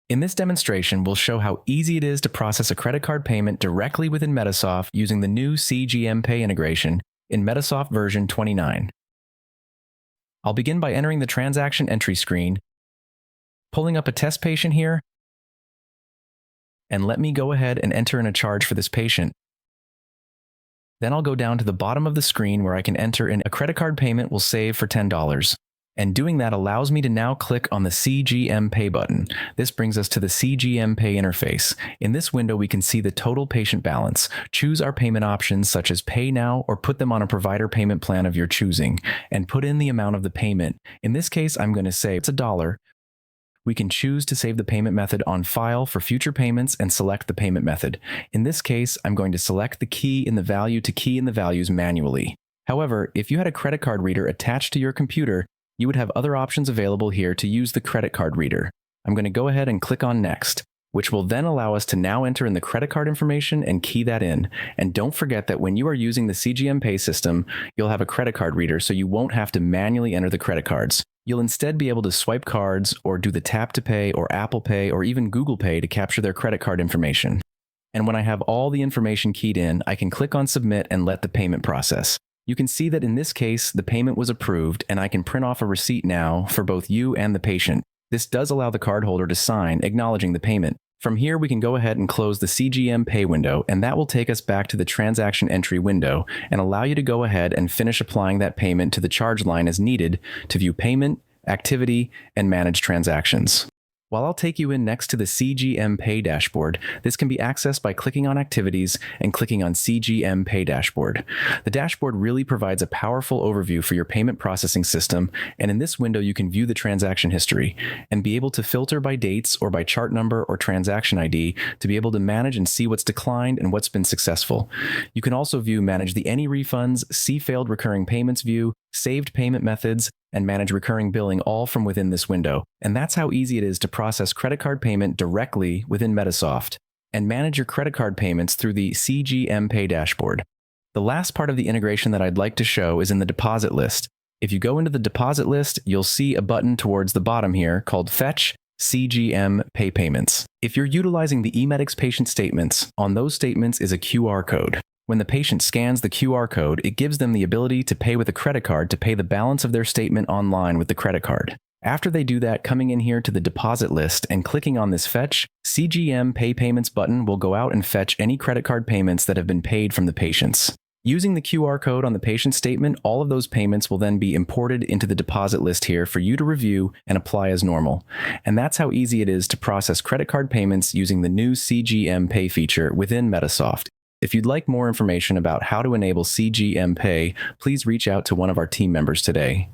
In this demonstration, we'll show how easy it is to process a credit card payment directly within Medisoft using the new CGM Pay integration in Medisoft version 29. I'll begin by entering the transaction entry screen, pulling up a test patient here, and let me go ahead and enter in a charge for this patient. Then I'll go down to the bottom of the screen where I can enter in a credit card payment will save for $10. And doing that allows me to now click on the CGM Pay button. This brings us to the CGM Pay interface. In this window, we can see the total patient balance, choose our payment options such as Pay Now or put them on a provider payment plan of your choosing, and put in the amount of the payment. In this case, I'm going to say it's $1. We can choose to save the payment method on file for future payments and select the payment method. In this case, I'm going to select the key in the value to key in the values manually. However, if you had a credit card reader attached to your computer, you would have other options available here to use the credit card reader. I'm going to go ahead and click on Next, which will then allow us to now enter in the credit card information and key that in. And don't forget that when you are using the CGM Pay system, you'll have a credit card reader, so you won't have to manually enter the credit cards. You'll instead be able to swipe cards or do the Tap to Pay or Apple Pay or even Google Pay to capture their credit card information. And when I have all the information keyed in, I can click on Submit and let the payment process. You can see that in this case, the payment was approved, and I can print off a receipt now for both you and the patient. This does allow the cardholder to sign, acknowledging the payment. From here, we can go ahead and close the CGM Pay window, and that will take us back to the transaction entry window and allow you to go ahead and finish applying that payment to the charge line as needed to view payment, activity, and manage transactions. While I'll take you in next to the CGM Pay dashboard, this can be accessed by clicking on Activities and clicking on CGM Pay Dashboard. The dashboard really provides a powerful overview for your payment processing system, and in this window you can view the transaction history and be able to filter by dates or by chart number or transaction ID to be able to manage and see what's declined and what's been successful. You can also manage the Any Refunds, See Failed Recurring Payments view, saved payment methods, and manage recurring billing all from within this window. And that's how easy it is to process credit card payment directly within Medisoft and manage your credit card payments through the CGM Pay dashboard. The last part of the integration that I'd like to show is in the deposit list. If you go into the deposit list, you'll see a button towards the bottom here called Fetch CGM Pay Payments. If you're utilizing the eMedix patient statements, on those statements is a QR code. When the patient scans the QR code, it gives them the ability to pay with a credit card to pay the balance of their statement online with the credit card. After they do that, coming in here to the deposit list and clicking on this Fetch CGM Pay Payments button will go out and fetch any credit card payments that have been paid from the patients. Using the QR code on the patient statement, all of those payments will then be imported into the deposit list here for you to review and apply as normal. And that's how easy it is to process credit card payments using the new CGM Pay feature within Medisoft. If you'd like more information about how to enable CGM Pay, please reach out to one of our team members today.